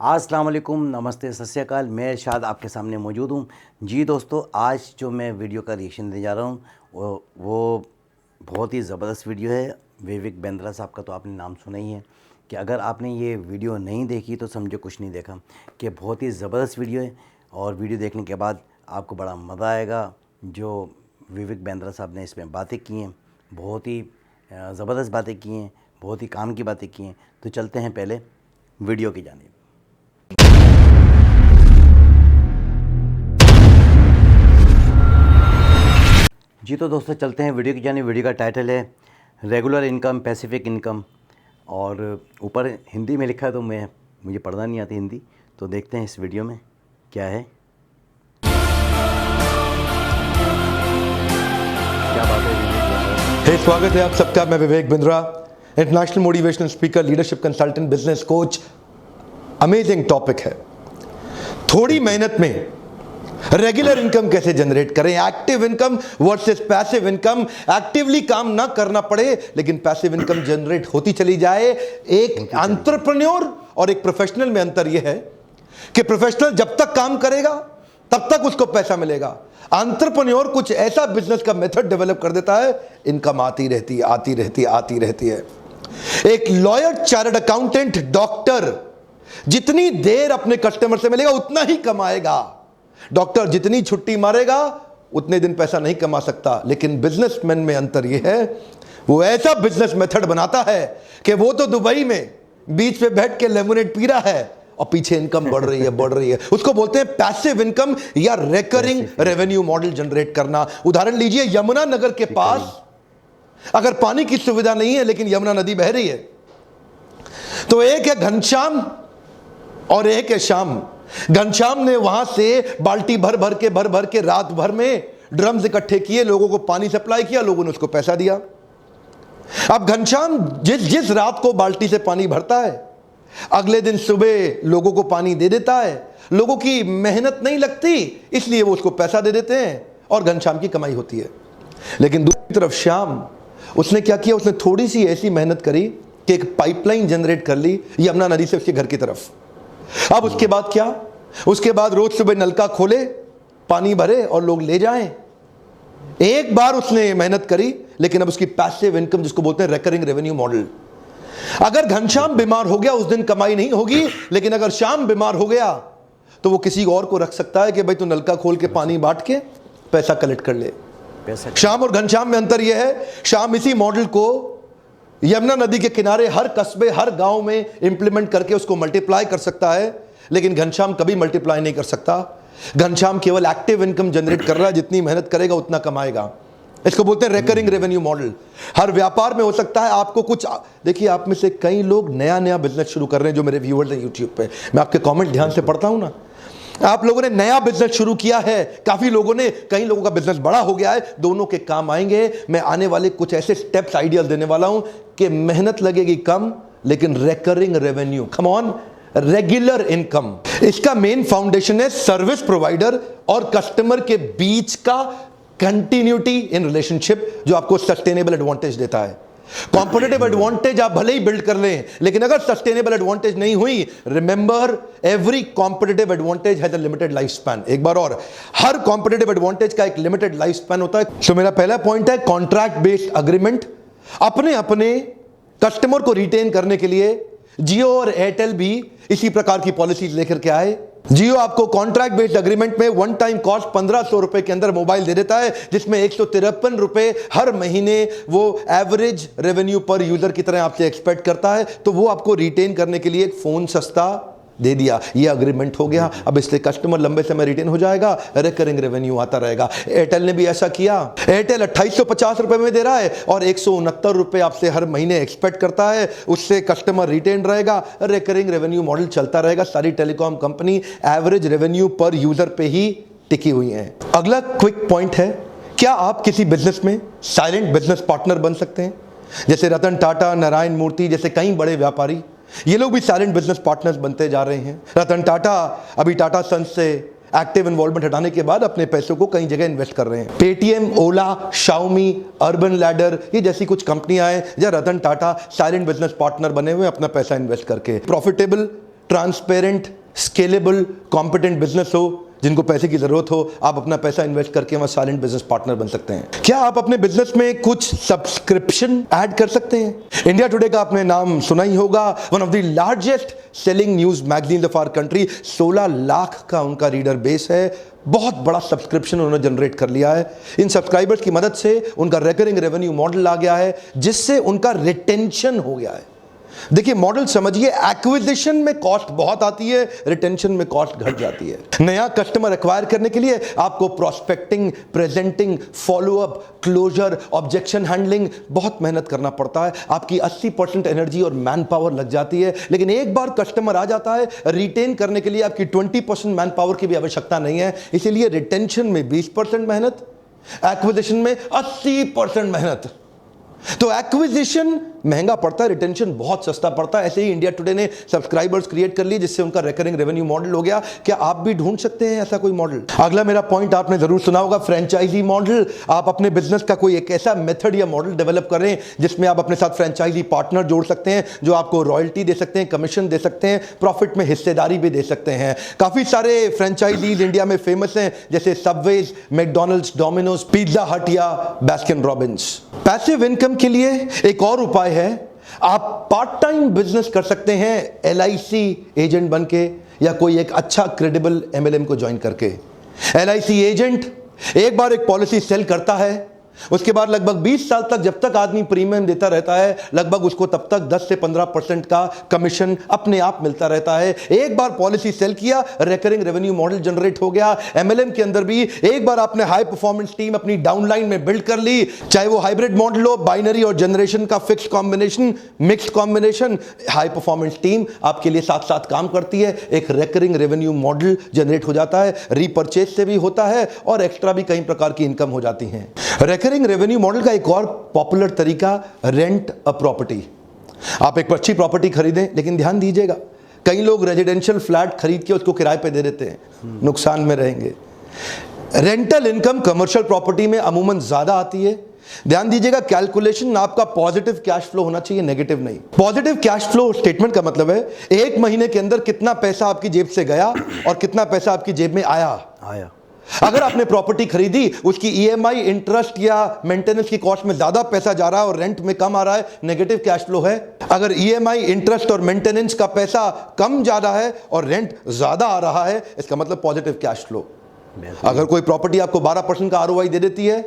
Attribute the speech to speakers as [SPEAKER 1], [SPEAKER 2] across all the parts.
[SPEAKER 1] अस्सलाम वालेकुम, नमस्ते, सत श्री अकाल। मैं इरशाद आपके सामने मौजूद हूँ। जी दोस्तों, आज जो मैं वीडियो का रिएक्शन देने जा रहा हूँ वो बहुत ही ज़बरदस्त वीडियो है। विवेक बिंद्रा साहब का तो आपने नाम सुना ही है कि अगर आपने ये वीडियो नहीं देखी तो समझो कुछ नहीं देखा, कि बहुत ही ज़बरदस्त वीडियो है। और वीडियो देखने के बाद आपको बड़ा मज़ा आएगा। जो विवेक बिंद्रा साहब ने इसमें बातें की हैं, बहुत ही ज़बरदस्त बातें की हैं, बहुत ही काम की बातें की हैं। तो चलते हैं पहले वीडियो की जानिब। जी तो दोस्तों, चलते हैं वीडियो की जानिब। वीडियो का टाइटल है रेगुलर इनकम, पैसिफिक इनकम, और ऊपर हिंदी में लिखा है तो मुझे पढ़ना नहीं आती हिंदी। तो देखते हैं इस वीडियो में क्या है, क्या बात है।
[SPEAKER 2] स्वागत है आप सबका। मैं Vivek Bindra, international motivational speaker, leadership consultant, business coach. Amazing topic है। थोड़ी मेहनत में रेगुलर इनकम कैसे जनरेट करें, active income versus passive income. Actively काम ना करना पड़े लेकिन पैसिव इनकम जनरेट होती चली जाए। एक एंटरप्रेन्योर और एक प्रोफेशनल में अंतर यह है कि प्रोफेशनल जब तक काम करेगा तब तक उसको पैसा मिलेगा। एंटरप्रेन्योर कुछ ऐसा बिजनेस का मेथड डेवलप कर देता है, इनकम आती रहती है, आती रहती है, आती रहती है। एक लॉयर, चार्टर्ड अकाउंटेंट, डॉक्टर जितनी देर अपने कस्टमर से मिलेगा उतना ही कमाएगा। डॉक्टर जितनी छुट्टी मारेगा उतने दिन पैसा नहीं कमा सकता। लेकिन बिजनेसमैन में अंतर यह है, वो ऐसा बिजनेस मेथड बनाता है कि वो तो दुबई में बीच पे बैठ के लेमोनेड पी रहा है और पीछे इनकम बढ़ रही है, बढ़ रही है। उसको बोलते हैं पैसिव इनकम या रिकरिंग रेवेन्यू मॉडल जनरेट करना। उदाहरण लीजिए, यमुना नगर के पास अगर पानी की सुविधा नहीं है लेकिन यमुना नदी बह रही है, तो एक है घनश्याम और एक है श्याम। घनश्याम ने वहां से बाल्टी भर भर के रात भर में ड्रम्स इकट्ठे किए, लोगों को पानी सप्लाई किया, लोगों ने उसको पैसा दिया। अब घनश्याम जिस रात को बाल्टी से पानी भरता है, अगले दिन सुबह लोगों को पानी दे देता है। लोगों की मेहनत नहीं लगती, इसलिए वो उसको पैसा दे देते हैं और घनश्याम की कमाई होती है। लेकिन दूसरी तरफ श्याम, उसने क्या किया, उसने थोड़ी सी ऐसी मेहनत करी कि एक पाइपलाइन जनरेट कर ली यमुना नदी से उसके घर की तरफ। अब उसके बाद क्या, उसके बाद रोज सुबह नलका खोले, पानी भरे और लोग ले जाएं। एक बार उसने मेहनत करी, लेकिन अब उसकी पैसिव इनकम, जिसको बोलते हैं रिकरिंग रेवेन्यू मॉडल। अगर घनश्याम बीमार हो गया उस दिन कमाई नहीं होगी, लेकिन अगर श्याम बीमार हो गया तो वो किसी और को रख सकता है कि भाई तू नलका खोल के पानी बांट के पैसा कलेक्ट कर ले। श्याम और घनश्याम में अंतर यह है, श्याम इसी मॉडल को यमुना नदी के किनारे हर कस्बे, हर गांव में इंप्लीमेंट करके उसको मल्टीप्लाई कर सकता है, लेकिन घनश्याम कभी मल्टीप्लाई नहीं कर सकता। घनश्याम केवल एक्टिव इनकम जनरेट कर रहा है, जितनी मेहनत करेगा उतना कमाएगा। इसको बोलते हैं रिकरिंग रेवेन्यू मॉडल। हर व्यापार में हो सकता है आपको कुछ, देखिए आप में से कई लोग नया बिजनेस शुरू कर रहे हैं जो मेरे व्यूअर्स हैं यूट्यूब पे। मैं आपके कमेंट ध्यान से पढ़ता हूं ना, आप लोगों ने नया बिजनेस शुरू किया है, काफी लोगों ने, कई लोगों का बिजनेस बड़ा हो गया है, दोनों के काम आएंगे। मैं आने वाले कुछ ऐसे स्टेप्स, आइडियाज देने वाला हूं कि मेहनत लगेगी कम लेकिन recurring revenue, come on, regular income. इसका मेन फाउंडेशन है सर्विस प्रोवाइडर और कस्टमर के बीच का कंटिन्यूटी इन रिलेशनशिप, जो आपको सस्टेनेबल एडवांटेज देता है। कॉम्पिटिटिव एडवांटेज आप भले ही बिल्ड कर लें, लेकिन अगर सस्टेनेबल एडवांटेज नहीं हुई, remember every competitive advantage has a limited life span. एक बार और, हर कॉम्पिटिटिव एडवांटेज का एक लिमिटेड लाइफ स्पैन होता है। तो मेरा पहला पॉइंट है कॉन्ट्रैक्ट बेस्ड अग्रीमेंट। अपने कस्टमर को रिटेन करने के लिए जियो और एयरटेल भी इसी प्रकार की पॉलिसीज लेकर के आए। जियो आपको कॉन्ट्रैक्ट बेस्ड अग्रीमेंट में वन टाइम कॉस्ट 1500 रुपए के अंदर मोबाइल दे देता है, जिसमें 153 रुपए हर महीने वो एवरेज रेवेन्यू पर यूजर की तरह आपसे एक्सपेक्ट करता है। तो वो आपको रिटेन करने के लिए एक फोन सस्ता दे दिया, ये अग्रीमेंट हो गया। अब इससे कस्टमर लंबे समय रिटेन हो जाएगा, रिकरिंग रेवेन्यू आता रहेगा। एयरटेल ने भी ऐसा किया। एयरटेल 2850 रुपए में दे रहा है और 169 रुपए आपसे हर महीने एक्सपेक्ट करता है, उससे कस्टमर रिटेन रहेगा, रिकरिंग रेवेन्यू मॉडल चलता रहेगा। सारी टेलीकॉम कंपनी एवरेज रेवेन्यू पर यूजर पे ही टिकी हुई है। अगला क्विक पॉइंट है, क्या आप किसी बिजनेस में साइलेंट बिजनेस पार्टनर बन सकते हैं? जैसे रतन टाटा, नारायण मूर्ति जैसे कई बड़े व्यापारी, ये लोग भी साइलेंट बिजनेस पार्टनर्स बनते जा रहे हैं। रतन टाटा अभी टाटा सन्स से एक्टिव इन्वॉल्वमेंट हटाने के बाद अपने पैसों को कई जगह इन्वेस्ट कर रहे हैं। पेटीएम, ओला, शाओमी, अर्बन लैडर, ये जैसी कुछ कंपनियां हैं जहां Ratan Tata silent business partner बने हुए अपना पैसा इन्वेस्ट करके। Profitable transparent, scalable, competent business हो, जिनको पैसे की जरूरत हो, आप अपना पैसा इन्वेस्ट करके वहां साइलेंट बिजनेस पार्टनर बन सकते हैं। क्या आप अपने बिजनेस में कुछ सब्सक्रिप्शन ऐड कर सकते हैं? इंडिया टुडे का आपने नाम सुना ही होगा, one of the largest selling news magazine of our country. 16 lakh का उनका रीडर बेस है, बहुत बड़ा सब्सक्रिप्शन उन्होंने जनरेट कर लिया है। इन सब्सक्राइबर्स की मदद से उनका रिकरिंग रेवेन्यू मॉडल आ गया है, जिससे उनका रिटेंशन हो गया है। देखिए मॉडल समझिए, एक्विजिशन में कॉस्ट बहुत आती है, रिटेंशन में कॉस्ट घट जाती है। नया कस्टमर एक्वायर करने के लिए आपको prospecting, presenting, follow up, closure, objection handling बहुत मेहनत करना पड़ता है। आपकी 80% एनर्जी और मैन पावर लग जाती है। लेकिन एक बार कस्टमर आ जाता है, रिटेन करने के लिए आपकी 20% मैन पावर की भी आवश्यकता नहीं है। इसीलिए रिटेंशन में 20% मेहनत, एक्विजिशन में 80% मेहनत। तो एक्विजिशन महंगा पड़ता है, रिटेंशन बहुत सस्ता पड़ता है। ऐसे ही इंडिया टुडे ने सब्सक्राइबर्स क्रिएट कर लिए, जिससे उनका रिकरिंग रेवेन्यू मॉडल हो गया। क्या आप भी ढूंढ सकते हैं ऐसा कोई मॉडल? अगला मेरा पॉइंट आपने जरूर सुना होगा, फ्रेंचाइजी मॉडल। आप अपने बिजनेस का कोई एक ऐसा मेथड या मॉडल डेवलप करें जिसमें आप अपने साथ फ्रेंचाइजी पार्टनर जोड़ सकते हैं, जो आपको रॉयल्टी दे सकते हैं, कमीशन दे सकते हैं, प्रॉफिट में हिस्सेदारी भी दे सकते हैं। काफी सारे फ्रेंचाइजीज इंडिया में फेमस हैं, जैसे सबवेज, मैकडॉनल्ड्स, डोमिनोज, पिज्जा हट या बास्किन रॉबिन्स। पैसिव इनकम के लिए एक और उपाय है, आप पार्ट टाइम बिजनेस कर सकते हैं LIC एजेंट बनके, या कोई एक अच्छा क्रेडिबल MLM को ज्वाइन करके। LIC एजेंट एक बार एक पॉलिसी सेल करता है, उसके बाद लगभग 20 साल तक, जब तक आदमी प्रीमियम देता रहता है, लगभग उसको तब तक 10 से 15% का कमीशन अपने आप मिलता रहता है। एक बार पॉलिसी सेल किया, रिकरिंग रेवेन्यू मॉडल जनरेट हो गया। MLM के अंदर भी एक बार आपने हाई परफॉर्मेंस टीम अपनी डाउनलाइन में बिल्ड कर ली, चाहे वो हाइब्रिड मॉडल हो, बाइनरी और जनरेशन का fix combination, mixed combination, high performance team आपके लिए साथ साथ काम करती है। एक रिकरिंग रेवेन्यू मॉडल जनरेट हो जाता है, रीपर्चेज से भी होता है और एक्स्ट्रा भी कई प्रकार की इनकम हो जाती है। रिकरिंग रेवेन्यू मॉडल का एक और पॉपुलर तरीका, रेंट अ प्रॉपर्टी। आप एक अच्छी प्रॉपर्टी खरीदें, लेकिन ध्यान दीजिएगा, कई लोग रेजिडेंशियल फ्लैट खरीद के उसको किराए पे दे देते हैं, नुकसान में रहेंगे। रेंटल इनकम कमर्शियल प्रॉपर्टी में अमूमन ज्यादा आती है। ध्यान दीजिएगा, कैलकुलेशन आपका पॉजिटिव कैश फ्लो होना चाहिए, नेगेटिव नहीं। पॉजिटिव कैश फ्लो स्टेटमेंट का मतलब है एक महीने के अंदर कितना पैसा आपकी जेब से गया और कितना पैसा आपकी जेब में आया। अगर आपने प्रॉपर्टी खरीदी, उसकी EMI, इंटरेस्ट या मेंटेनेंस की कॉस्ट में ज्यादा पैसा जा रहा है और रेंट में कम आ रहा है, नेगेटिव कैश फ्लो है। अगर EMI, इंटरेस्ट और मेंटेनेंस का पैसा कम जा रहा है और रेंट ज्यादा आ रहा है, इसका मतलब पॉजिटिव कैश फ्लो। अगर कोई प्रॉपर्टी आपको 12% का ROI दे देती है,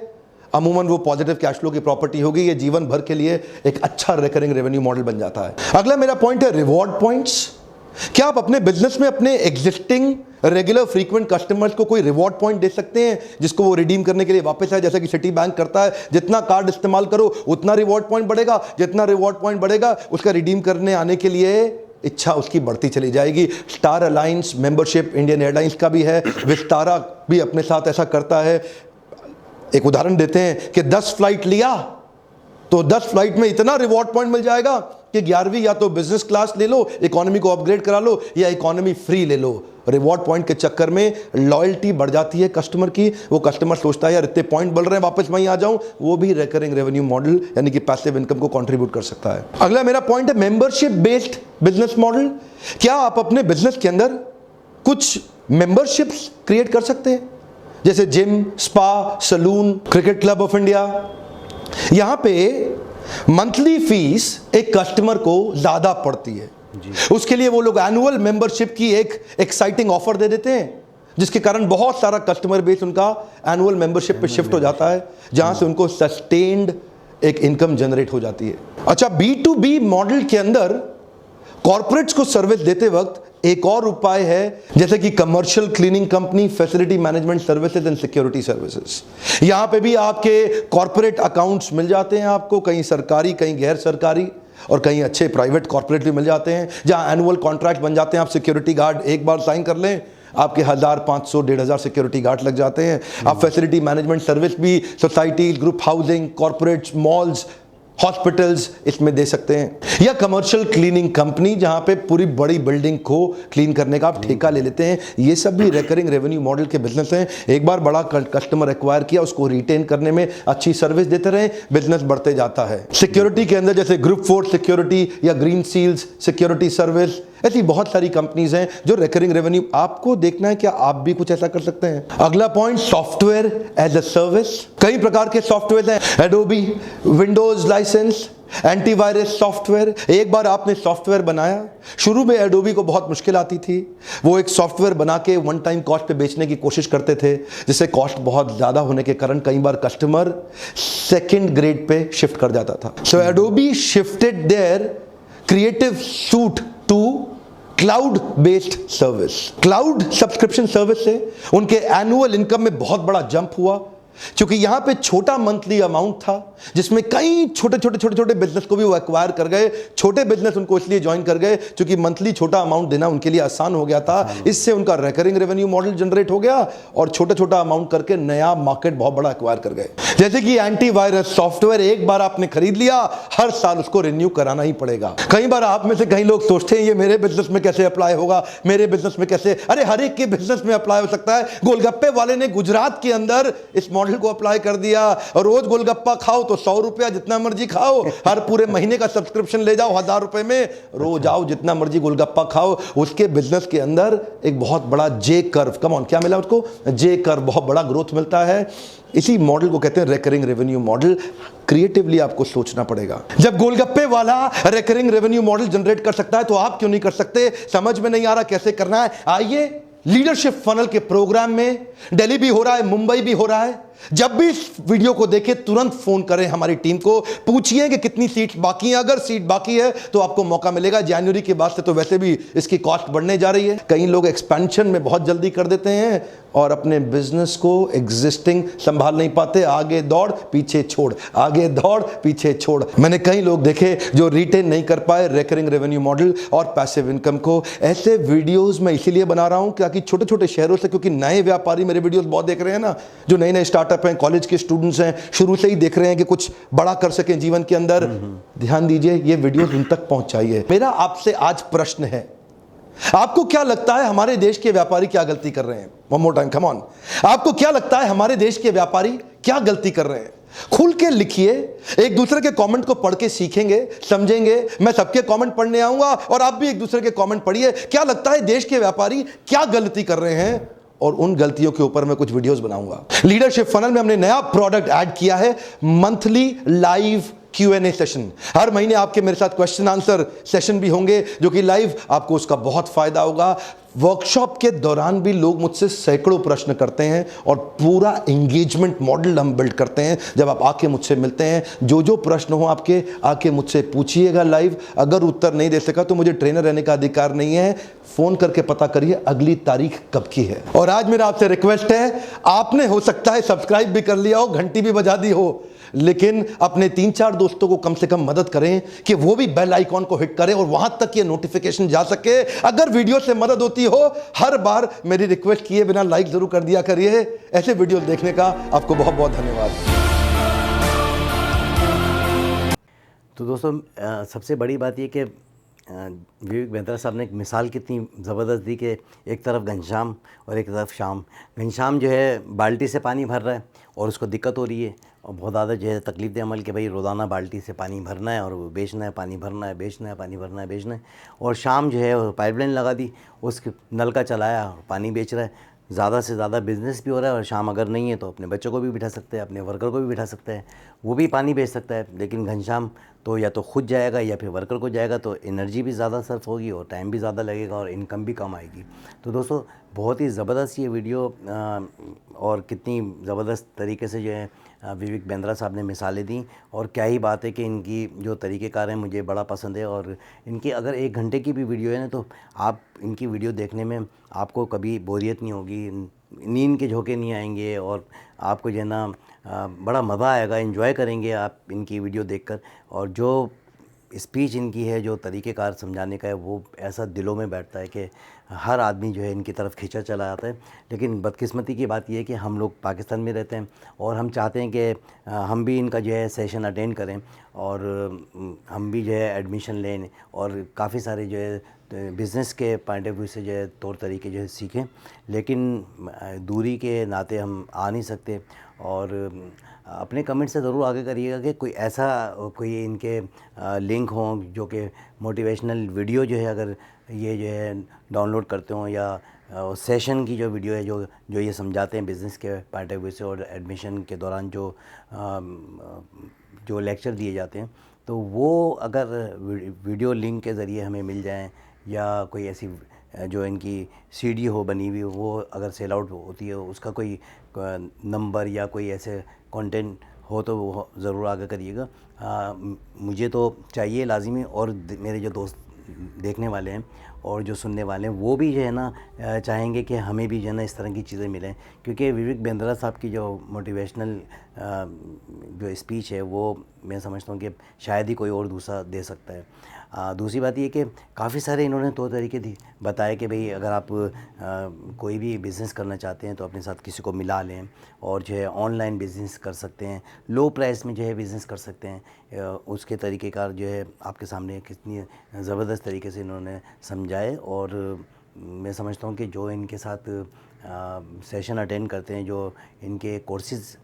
[SPEAKER 2] अमूमन वो पॉजिटिव कैश फ्लो की प्रॉपर्टी होगी। ये जीवन भर के लिए एक अच्छा रिकरिंग रेवेन्यू मॉडल बन जाता है। अगला मेरा पॉइंट है रिवॉर्ड पॉइंट्स। क्या आप अपने बिजनेस में अपने एग्जिस्टिंग रेगुलर फ्रीक्वेंट कस्टमर्स को कोई रिवॉर्ड पॉइंट दे सकते हैं, जिसको वो रिडीम करने के लिए वापस आए? जैसा कि सिटी बैंक करता है, जितना कार्ड इस्तेमाल करो उतना रिवॉर्ड पॉइंट बढ़ेगा, जितना रिवॉर्ड पॉइंट बढ़ेगा उसका रिडीम करने आने के लिए इच्छा उसकी बढ़ती चली जाएगी। Star alliance membership Indian airlines का भी है, विस्तारा भी अपने साथ ऐसा करता है। एक उदाहरण देते हैं कि 10 फ्लाइट लिया तो 10 फ्लाइट में इतना रिवॉर्ड पॉइंट मिल जाएगा कि 11वीं या तो बिजनेस क्लास ले लो, इकोनॉमी को अपग्रेड करा लो, या इकोनॉमी फ्री ले लो। रिवॉर्ड पॉइंट के चक्कर में लॉयल्टी बढ़ जाती है कस्टमर की। वो कस्टमर सोचता है यार इतने पॉइंट बढ़ रहे हैं, वापस वहीं आ जाऊं। वो भी रिकरिंग रेवेन्यू मॉडल यानी कि पैसिव इनकम को कंट्रीब्यूट कर सकता है। अगला मेरा पॉइंट है मेंबरशिप बेस्ड बिजनेस मॉडल। क्या आप अपने बिजनेस के अंदर कुछ मेंबरशिप्स क्रिएट कर सकते हैं, जैसे gym, spa, salon, cricket club of India? यहां पे मंथली फीस एक कस्टमर को ज्यादा पड़ती है, उसके लिए वो लोग एनुअल मेंबरशिप की एक एक्साइटिंग ऑफर दे देते हैं, जिसके कारण बहुत सारा कस्टमर बेस उनका एनुअल मेंबरशिप पे शिफ्ट हो जाता है, जहां से उनको सस्टेन्ड एक इनकम जनरेट हो जाती है। अच्छा, B2B मॉडल के अंदर कॉर्पोरेट्स को सर्विस देते वक्त एक और उपाय है, जैसे कि commercial cleaning company, facility management services and security services. यहां पे भी आपके कॉर्पोरेट अकाउंट्स मिल जाते हैं आपको, कहीं सरकारी, कहीं गैर सरकारी, और कहीं अच्छे प्राइवेट कॉर्पोरेट भी मिल जाते हैं, जहां एनुअल कॉन्ट्रैक्ट बन जाते हैं। आप सिक्योरिटी गार्ड एक बार साइन कर लें, आपके 1000, 500, 1500 सिक्योरिटी गार्ड लग जाते हैं। आप फैसिलिटी मैनेजमेंट सर्विस भी society, group housing, corporates, malls, hospitals इसमें दे सकते हैं। या कमर्शियल क्लीनिंग कंपनी, जहां पे पूरी बड़ी बिल्डिंग को क्लीन करने का आप ठेका ले लेते हैं। ये सब भी रिकरिंग रेवेन्यू मॉडल के बिजनेस हैं। एक बार बड़ा कस्टमर एक्वायर किया, उसको रिटेन करने में अच्छी सर्विस देते रहे, बिजनेस बढ़ते जाता है। सिक्योरिटी के अंदर जैसे ग्रुप फोर्स सिक्योरिटी या ग्रीन सील्स सिक्योरिटी सर्विस, ऐसी बहुत सारी कंपनीज हैं जो रिकरिंग रेवेन्यू, आपको देखना है क्या आप भी कुछ ऐसा कर सकते हैं। अगला point, software as a service. कई प्रकार के सॉफ्टवेयर हैं, Adobe, Windows license, antivirus software. एक बार आपने सॉफ्टवेयर बनाया, शुरू में एडोबी को बहुत मुश्किल आती थी, वो एक सॉफ्टवेयर बना के वन टाइम कॉस्ट पे बेचने की कोशिश करते थे, जिससे कॉस्ट बहुत ज्यादा होने के कारण कई बार कस्टमर सेकंड ग्रेड पे शिफ्ट कर जाता था। So Adobe shifted their creative suite to cloud based service. Cloud subscription service से उनके एनुअल इनकम में बहुत बड़ा जंप हुआ, क्योंकि यहां पे छोटा मंथली अमाउंट था, जिसमें कई छोटे छोटे छोटे छोटे बिजनेस को भी वो एक्वायर कर गए। छोटे बिजनेस उनको इसलिए ज्वाइन कर गए क्योंकि मंथली छोटा अमाउंट देना उनके लिए आसान हो गया था। इससे उनका रिकरिंग रेवेन्यू मॉडल जनरेट हो गया और छोटा छोटा अमाउंट करके नया मार्केट बहुत बड़ा एक्वायर कर गए। जैसे कि एंटीवायरस सॉफ्टवेयर, एक बार आपने खरीद लिया, हर साल उसको रिन्यू कराना ही पड़ेगा। कई बार आप में से कई लोग सोचते हैं ये मेरे बिजनेस में कैसे अप्लाई होगा, मेरे बिजनेस में कैसे, अरे हर एक के बिजनेस में अप्लाई हो सकता है। गोलगप्पे वाले ने गुजरात के अंदर इस मॉडल को अप्लाई कर दिया, और रोज गोलगप्पा खाओ तो 100 रुपया, जितना मर्जी खाओ, हर पूरे महीने का सब्सक्रिप्शन ले जाओ 1000 रुपए में, रोज आओ जितना मर्जी गोलगप्पा खाओ। उसके बिजनेस के अंदर एक बहुत बड़ा जे कर्व, कम ऑन, क्या मिला उसको, जे कर्व, बहुत बड़ा ग्रोथ मिलता है। इसी मॉडल को कहते हैं रिकरिंग रेवेन्यू मॉडल। क्रिएटिवली आपको सोचना पड़ेगा। जब गोलगप्पे वाला रिकरिंग रेवेन्यू मॉडल जनरेट कर सकता है तो आप क्यों नहीं कर सकते? समझ में नहीं आ रहा कैसे करना है? आइए, लीडरशिप फनल के प्रोग्राम में दिल्ली भी हो रहा है, मुंबई भी हो रहा है। जब भी इस वीडियो को देखें तुरंत फोन करें हमारी टीम को, पूछिए कि कितनी सीट बाकी है। अगर सीट बाकी है तो आपको मौका मिलेगा। जनवरी के बाद से तो वैसे भी इसकी कॉस्ट बढ़ने जा रही है। कई लोग एक्सपेंशन में बहुत जल्दी कर देते हैं और अपने बिजनेस को एग्जिस्टिंग संभाल नहीं पाते। आगे दौड़ पीछे छोड़, आगे दौड़ पीछे छोड़। मैंने कई लोग देखे जो रिटेन नहीं कर पाए रिकरिंग रेवेन्यू मॉडल और पैसिव इनकम को। ऐसे वीडियोस मैं इसीलिए बना रहा हूं ताकि छोटे छोटे शहरों से, क्योंकि नए व्यापारी मेरे वीडियोस बहुत देख रहे हैं ना, जो नए नए स्टार्टअप हैं, कॉलेज के स्टूडेंट्स हैं, शुरू से ही देख रहे हैं कि कुछ बड़ा कर सकें जीवन के अंदर। ध्यान दीजिए, ये वीडियोस उन तक पहुंचाइए। मेरा आपसे आज प्रश्न है, आपको क्या लगता है हमारे देश के व्यापारी क्या गलती कर रहे हैं? One more time, come on. आपको क्या लगता है हमारे देश के व्यापारी क्या गलती कर रहे हैं? खुल के लिखिए, एक दूसरे के कमेंट को पढ़ के सीखेंगे, समझेंगे। मैं सबके कमेंट पढ़ने आऊंगा और आप भी एक दूसरे के कमेंट पढ़िए। क्या लगता है देश के व्यापारी क्या गलती कर रहे हैं, और उन गलतियों के ऊपर मैं कुछ वीडियोस बनाऊंगा। लीडरशिप फनल में हमने नया प्रोडक्ट ऐड किया है, मंथली लाइव Q&A सेशन। हर महीने आपके मेरे साथ क्वेश्चन आंसर सेशन भी होंगे जो कि लाइव, आपको उसका बहुत फायदा होगा। वर्कशॉप के दौरान भी लोग मुझसे सैकड़ों प्रश्न करते हैं और पूरा एंगेजमेंट मॉडल हम बिल्ड करते हैं। जब आप आके मुझसे मिलते हैं, जो जो प्रश्न हो आपके, आके मुझसे पूछिएगा लाइव। अगर उत्तर नहीं दे सका तो मुझे ट्रेनर रहने का अधिकार नहीं है, फोन करके पता करिए अगली तारीख कब की है। और आज मेरा आपसे रिक्वेस्ट है, आपने हो सकता है सब्सक्राइब भी कर लिया हो, घंटी भी बजा दी हो, लेकिन अपने 3-4 दोस्तों को कम से कम मदद करें कि वो भी बेल आइकॉन को हिट करें और वहां तक ये नोटिफिकेशन जा सके। अगर वीडियो से मदद होती हो, हर बार मेरी रिक्वेस्ट किए बिना लाइक जरूर कर दिया करिए। ऐसे वीडियो देखने का आपको बहुत बहुत धन्यवाद।
[SPEAKER 1] तो दोस्तों, सबसे बड़ी बात ये कि विवेक बेंद्रा साहब ने एक मिसाल कितनी ज़बरदस्त दी कि एक तरफ घनश्याम और एक तरफ श्याम। घनश्याम जो है बाल्टी से पानी भर रहा है और उसको दिक्कत हो रही है और बहुत ज़्यादा जो है तकलीफ दे अमल कि भाई रोज़ाना बाल्टी से पानी भरना है और वो बेचना है, पानी भरना है, बेचना है, पानी भरना है, बेचना है। और श्याम जो है पाइपलाइन लगा दी, उसके नल का चलाया और पानी बेच रहा है। ज़्यादा से ज़्यादा बिजनेस भी हो रहा है और शाम अगर नहीं है तो अपने बच्चों को भी बिठा सकते हैं, अपने वर्कर को भी बिठा सकते हैं, वो भी पानी बेच सकता है। लेकिन घनश्याम तो या तो खुद जाएगा या फिर वर्कर को जाएगा, तो एनर्जी भी ज़्यादा सर्फ होगी और टाइम भी ज़्यादा लगेगा और इनकम भी कम आएगी। तो दोस्तों, बहुत ही ज़बरदस्त ये वीडियो और कितनी ज़बरदस्त तरीके से जो है विवेक बेंद्रा साहब ने मिसालें दी। और क्या ही बात है कि इनकी जो तरीक़ेकार हैं मुझे बड़ा पसंद है। और इनकी अगर 1 घंटे की भी वीडियो है ना, तो आप इनकी वीडियो देखने में आपको कभी बोरियत नहीं होगी, नींद के झोंके नहीं आएंगे और आपको जो है ना बड़ा मज़ा आएगा, एंजॉय करेंगे आप इनकी वीडियो देखकर। और जो स्पीच इनकी है, जो तरीक़ेकार समझाने का है, वो ऐसा दिलों में बैठता है कि हर आदमी जो है इनकी तरफ खींचा चला आता है। लेकिन बदकिस्मती की बात यह है कि हम लोग पाकिस्तान में रहते हैं और हम चाहते हैं कि हम भी इनका जो है सेशन अटेंड करें और हम भी जो है एडमिशन लें और काफ़ी सारे जो है बिज़नेस के पॉइंट ऑफ व्यू से जो है तौर तरीके जो है सीखें। लेकिन दूरी के नाते हम आ नहीं सकते। और अपने कमेंट से ज़रूर आगे करिएगा कि कोई ऐसा कोई इनके लिंक हों जो कि मोटिवेशनल वीडियो जो है अगर ये जो है डाउनलोड करते हो, या सेशन की जो वीडियो है जो जो ये समझाते हैं बिज़नेस के पॉइंट ऑफ व्यू से, और एडमिशन के दौरान जो लेक्चर दिए जाते हैं, तो वो अगर वीडियो लिंक के ज़रिए हमें मिल जाएं, या कोई ऐसी जो इनकी सीडी हो बनी हुई, वो अगर सेल आउट होती है, उसका कोई नंबर या कोई ऐसे कंटेंट हो तो वो ज़रूर आगे करिएगा। मुझे तो चाहिए लाजिमी, और मेरे जो दोस्त देखने वाले हैं और जो सुनने वाले हैं वो भी जो है ना चाहेंगे कि हमें भी जो है ना इस तरह की चीज़ें मिलें, क्योंकि विवेक बिंद्रा साहब की जो मोटिवेशनल जो स्पीच है वो मैं समझता हूँ कि शायद ही कोई और दूसरा दे सकता है। दूसरी बात ये कि काफ़ी सारे इन्होंने तौर तरीके बताए कि भाई अगर आप कोई भी बिज़नेस करना चाहते हैं तो अपने साथ किसी को मिला लें, और जो है ऑनलाइन बिज़नेस कर सकते हैं, लो प्राइस में जो है बिज़नेस कर सकते हैं। उसके तरीक़ेकार जो है आपके सामने कितनी ज़बरदस्त तरीके से इन्होंने समझाए, और मैं समझता हूँ कि जो इनके साथ सेशन अटेंड करते हैं, जो इनके कोर्सेज़।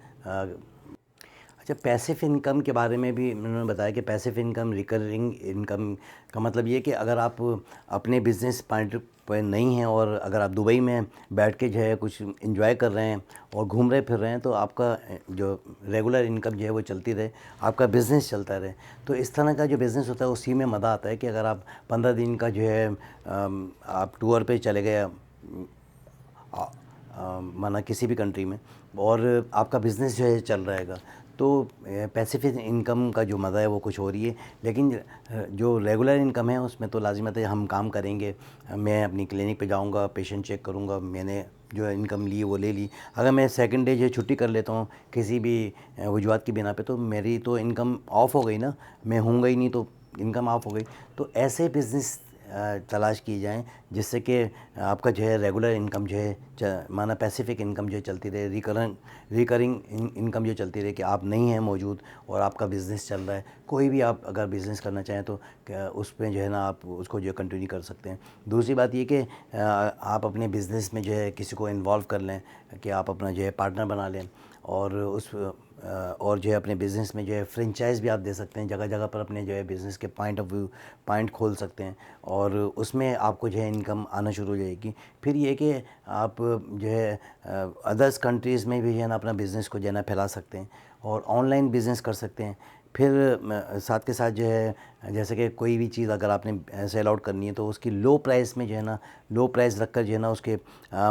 [SPEAKER 1] अच्छा, पैसिव इनकम के बारे में भी उन्होंने बताया कि पैसिव इनकम, रिकरिंग इनकम का मतलब ये कि अगर आप अपने बिज़नेस पॉइंट पर नहीं हैं, और अगर आप दुबई में बैठ के जो है कुछ एंजॉय कर रहे हैं और घूम रहे फिर रहे हैं, तो आपका जो रेगुलर इनकम जो है वो चलती रहे, आपका बिज़नेस चलता रहे। तो इस तरह का जो बिज़नेस होता है उसी में मज़ा आता है कि अगर आप 15 दिन का जो है आप टूर पे चले गए, माना किसी भी कंट्री में, और आपका बिज़नेस जो है चल रहेगा, तो पैसिव इनकम का जो मज़ा है वो कुछ हो रही है। लेकिन जो रेगुलर इनकम है उसमें तो लाजिमत है हम काम करेंगे, मैं अपनी क्लिनिक पे जाऊंगा, पेशेंट चेक करूंगा, मैंने जो इनकम ली वो ले ली। अगर मैं सेकंड डे जो छुट्टी कर लेता हूँ किसी भी वजूहत की बिना पे, तो मेरी तो इनकम ऑफ हो गई ना, मैं होऊंगा ही नहीं, तो इनकम ऑफ हो गई। तो ऐसे बिज़नेस तलाश की जाएं जिससे कि आपका जो है रेगुलर इनकम जो है माना पैसिफिक इनकम जो है चलती रहे, रिकरिंग इनकम जो चलती रहे, कि आप नहीं हैं मौजूद और आपका बिज़नेस चल रहा है। कोई भी आप अगर बिज़नेस करना चाहें तो उस पर जो है ना आप उसको जो है कंटिन्यू कर सकते हैं। दूसरी बात ये कि आप अपने बिज़नेस में जो है किसी को इन्वॉल्व कर लें, कि आप अपना जो है पार्टनर बना लें, और और जो है अपने बिज़नेस में जो है फ्रेंचाइज़ भी आप दे सकते हैं, जगह जगह पर अपने जो है बिज़नेस के पॉइंट खोल सकते हैं, और उसमें आपको जो है इनकम आना शुरू हो जाएगी। फिर ये कि आप जो है अदर्स कंट्रीज़ में भी जो है ना अपना बिज़नेस को जो है ना फैला सकते हैं, और ऑनलाइन बिज़नेस कर सकते हैं। फिर साथ के साथ जो है जैसे कि कोई भी चीज़ अगर आपने सेल आउट करनी है तो उसकी लो प्राइस में जो है ना, लो प्राइस रखकर जो है ना उसके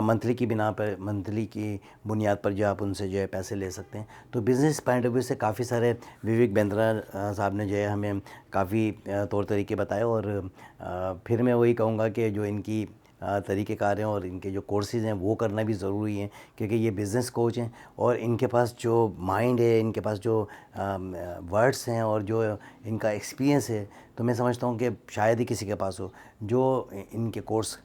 [SPEAKER 1] मंथली की बिना पर, मंथली की बुनियाद पर जो आप उनसे जो है पैसे ले सकते हैं। तो बिज़नेस पॉइंट ऑफ व्यू से काफ़ी सारे विवेक बिंद्रा साहब ने जो है हमें काफ़ी तौर तरीके बताए, और फिर मैं वही कहूँगा कि जो इनकी तरीक़ेकार हैं और इनके जो कोर्सेज़ हैं वो करना भी ज़रूरी है, क्योंकि ये बिज़नेस कोच हैं और इनके पास जो माइंड है, इनके पास जो वर्ड्स हैं और जो इनका एक्सपीरियंस है, तो मैं समझता हूँ कि शायद ही किसी के पास हो। जो इनके कोर्स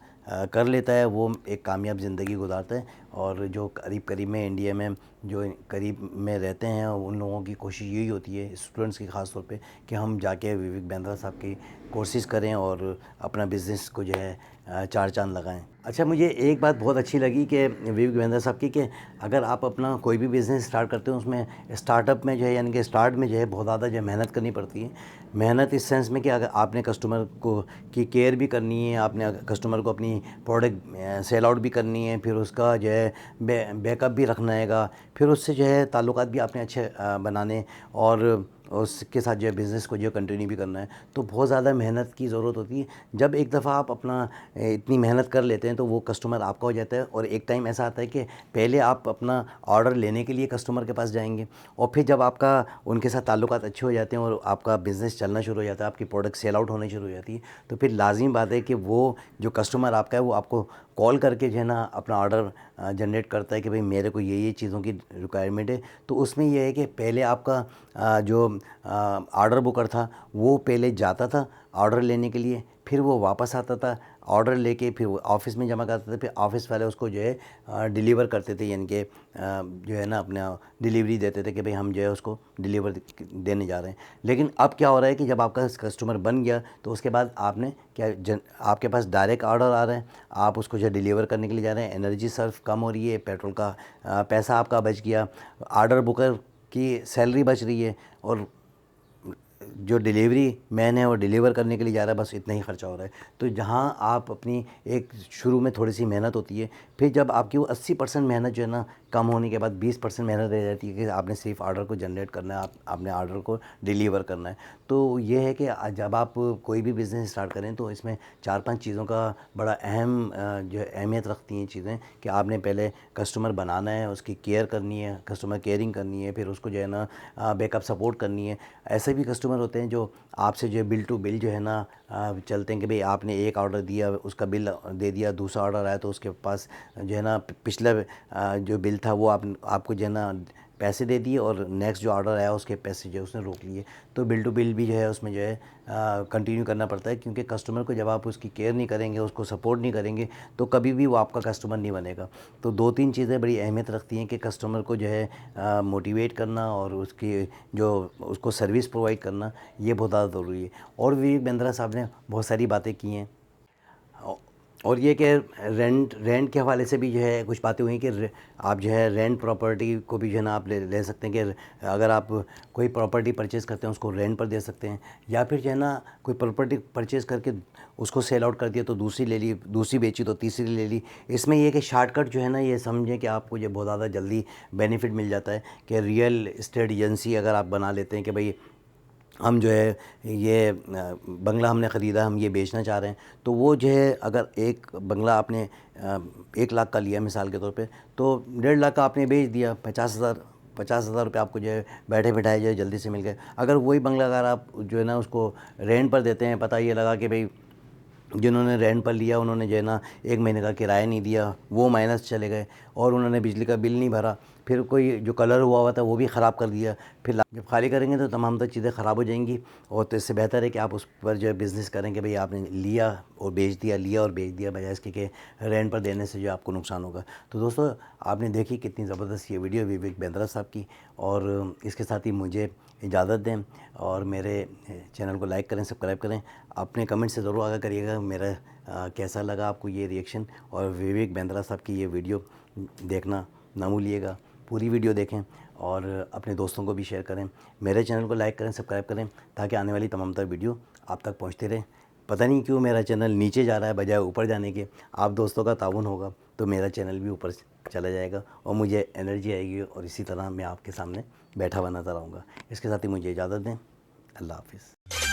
[SPEAKER 1] कर लेता है वो एक कामयाब ज़िंदगी गुजारता है, और जो करीब करीब में इंडिया में जो करीब में रहते हैं उन लोगों की कोशिश यही होती है, स्टूडेंट्स की ख़ास तौर पे, कि हम जाके विवेक बिंद्रा साहब की कोर्सेज़ करें और अपना बिज़नेस को जो है चार चांद लगाएं। अच्छा, मुझे एक बात बहुत अच्छी लगी कि विवेक बिंद्रा साहब की, कि अगर आप अपना कोई भी बिज़नेस स्टार्ट करते हो उसमें स्टार्टअप में जो है, यानी कि स्टार्ट में जो है बहुत ज़्यादा जो है मेहनत करनी पड़ती है। मेहनत इस सेंस में कि अगर आपने कस्टमर को की केयर भी करनी है, आपने कस्टमर को अपनी प्रोडक्ट सेल आउट भी करनी है, फिर उसका जो है बैकअप भी रखना हैगा, फिर उससे जो है ताल्लुकात भी आपने अच्छे बनाने, और उसके साथ जो है बिज़नेस को जो कंटिन्यू भी करना है। तो बहुत ज़्यादा मेहनत की ज़रूरत होती है। जब एक दफ़ा आप अपना इतनी मेहनत कर लेते हैं तो वो कस्टमर आपका हो जाता है, और एक टाइम ऐसा आता है कि पहले आप अपना ऑर्डर लेने के लिए कस्टमर के पास जाएंगे, और फिर जब आपका उनके साथ ताल्लुकात अच्छे हो जाते हैं और आपका बिज़नेस चलना शुरू हो जाता है, आपकी प्रोडक्ट सेल आउट होनी शुरू हो जाती है, तो फिर लाजिम बात है कि वो जो कस्टमर आपका है वो आपको कॉल करके जो है ना अपना ऑर्डर जनरेट करता है कि भाई मेरे को ये चीज़ों की रिक्वायरमेंट है। तो उसमें यह है कि पहले आपका जो ऑर्डर बुकर था वो पहले जाता था ऑर्डर लेने के लिए, फिर वो वापस आता था ऑर्डर लेके, फिर वो ऑफ़िस में जमा करते थे, फिर ऑफ़िस वाले उसको जो है डिलीवर करते थे, यानी कि जो है ना अपना डिलीवरी देते थे कि भाई हम जो है उसको डिलीवर देने जा रहे हैं। लेकिन अब क्या हो रहा है कि जब आपका कस्टमर बन गया तो उसके बाद आपने आपके पास डायरेक्ट ऑर्डर आ रहा है, आप उसको जो डिलीवर करने के लिए जा रहे हैं, एनर्जी सर्फ कम हो रही है, पेट्रोल का पैसा आपका बच गया, ऑर्डर बुकर की सैलरी बच रही है, और जो डिलीवरी मैन है वो डिलीवर करने के लिए जा रहा है, बस इतना ही ख़र्चा हो रहा है। तो जहाँ आप अपनी एक शुरू में थोड़ी सी मेहनत होती है, फिर जब आपकी वो 80% मेहनत जो है ना कम होने के बाद 20% मेहनत रह जाती है कि आपने सिर्फ ऑर्डर को जनरेट करना है, आपने ऑर्डर को डिलीवर करना है। तो ये है कि जब आप कोई भी बिज़नेस स्टार्ट करें तो इसमें 4-5 चीज़ों का बड़ा अहम जो है अहमियत रखती हैं चीज़ें, कि आपने पहले कस्टमर बनाना है, उसकी केयर करनी है, कस्टमर केयरिंग करनी है, फिर उसको जो है ना बैकअप सपोर्ट करनी है। ऐसे भी कस्टमर होते हैं जो आपसे जो है बिल टू बिल जो है ना चलते हैं कि भाई आपने एक ऑर्डर दिया, उसका बिल दे दिया, दूसरा ऑर्डर आया तो उसके पास जो है ना पिछला जो बिल था वो आपको जो है ना पैसे दे दिए, और नेक्स्ट जो ऑर्डर आया उसके पैसे जो है उसने रोक लिए। तो बिल टू बिल भी जो है उसमें जो है कंटिन्यू करना पड़ता है, क्योंकि कस्टमर को जब आप उसकी केयर नहीं करेंगे, उसको सपोर्ट नहीं करेंगे, तो कभी भी वो आपका कस्टमर नहीं बनेगा। तो 2-3 चीज़ें बड़ी अहमियत रखती हैं कि कस्टमर को जो है मोटिवेट करना और उसकी जो उसको सर्विस प्रोवाइड करना, ये बहुत ज़्यादा ज़रूरी है। और विवेक बिंद्रा साहब ने बहुत सारी बातें की हैं, और ये कि रेंट के हवाले से भी जो है कुछ बातें हुई कि आप जो है रेंट प्रॉपर्टी को भी जो है ना आप ले सकते हैं, कि अगर आप कोई प्रॉपर्टी परचेज़ करते हैं उसको रेंट पर दे सकते हैं, या फिर जो है ना कोई प्रॉपर्टी परचेज़ करके उसको सेल आउट कर दिया तो दूसरी ले ली, दूसरी बेची तो तीसरी ले ली। इसमें ये कि शॉर्टकट जो है ना, ये समझें कि आपको ये बहुत ज़्यादा जल्दी बेनिफिट मिल जाता है, कि रियल एस्टेट एजेंसी अगर आप बना लेते हैं कि भाई हम जो है ये बंगला हमने ख़रीदा, हम ये बेचना चाह रहे हैं, तो वो जो है अगर एक बंगला आपने 1 लाख का लिया मिसाल के तौर पे, तो 1.5 लाख का आपने बेच दिया, 50,000 रुपये आपको जो है बैठे बिठाए जो है जल्दी से मिल गए। अगर वही बंगला अगर आप जो है ना उसको रेंट पर देते हैं, पता ये लगा कि भाई जिन्होंने रेंट पर लिया उन्होंने जो है ना 1 महीने का किराया नहीं दिया, वो माइनस चले गए, और उन्होंने बिजली का बिल नहीं भरा, फिर कोई जो कलर हुआ था वो भी ख़राब कर दिया, फिर जब खाली करेंगे तो तमाम तो चीज़ें ख़राब हो जाएंगी। और तो इससे बेहतर है कि आप उस पर जो है बिज़नेस करें कि भाई आपने लिया और बेच दिया, लिया और बेच दिया, बजाय इसके कि रेंट पर देने से जो आपको नुकसान होगा। तो दोस्तों, आपने देखी कितनी ज़बरदस्त ये वीडियो विवेक बिंद्रा साहब की, और इसके साथ ही मुझे इजाज़त दें, और मेरे चैनल को लाइक करें, सब्सक्राइब करें। अपने कमेंट से ज़रूर आगाह करिएगा मेरा कैसा लगा आपको ये रिएक्शन, और विवेक बिंद्रा साहब की ये वीडियो देखना ना भूलिएगा। पूरी वीडियो देखें और अपने दोस्तों को भी शेयर करें। मेरे चैनल को लाइक करें, सब्सक्राइब करें, ताकि आने वाली तमाम तर वीडियो आप तक पहुंचते रहें। पता नहीं क्यों मेरा चैनल नीचे जा रहा है बजाय ऊपर जाने के। आप दोस्तों का ताउन होगा तो मेरा चैनल भी ऊपर चला जाएगा, और मुझे एनर्जी आएगी, और इसी तरह मैं आपके सामने बैठा हुआ नज़र आऊँगा। इसके साथ ही मुझे इजाज़त दें। अल्लाह हाफ़िज़।